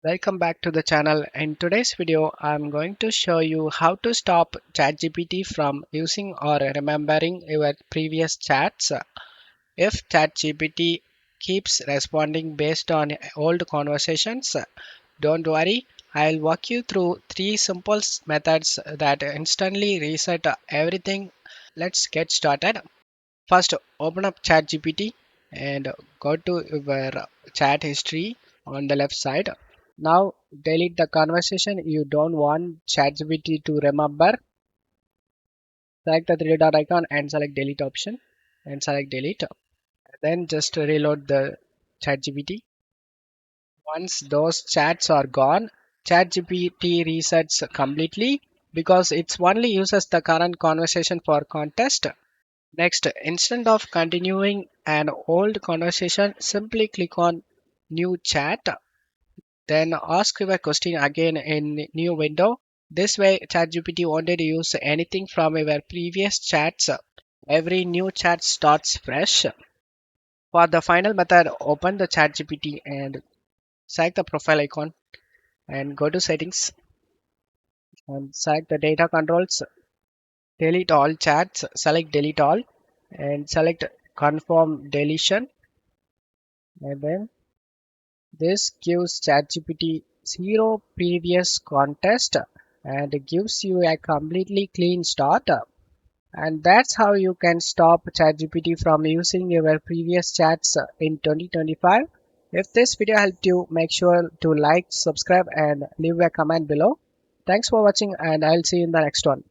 Welcome back to the channel. In today's video, I'm going to show you how to stop ChatGPT from using or remembering your previous chats. If ChatGPT keeps responding based on old conversations, don't worry. I'll walk you through three simple methods that instantly reset everything. Let's get started. First, open up ChatGPT and go to your chat history on the left side. Now delete the conversation you don't want ChatGPT to remember. Select the three dot icon and select delete option and select delete. Then just reload the ChatGPT. Once those chats are gone, ChatGPT resets completely because it only uses the current conversation for context. Next, instead of continuing an old conversation, simply click on new chat. Then ask your question again in new window. This way, ChatGPT won't use anything from your previous chats. Every new chat starts fresh. For the final method, open the ChatGPT and select the profile icon and go to settings and select the data controls. Delete all chats, select delete all and select confirm deletion, and then this gives ChatGPT zero previous context and gives you a completely clean start. And that's how you can stop ChatGPT from using your previous chats in 2025. If this video helped you, make sure to like, subscribe, and leave a comment below. Thanks for watching, and I'll see you in the next one.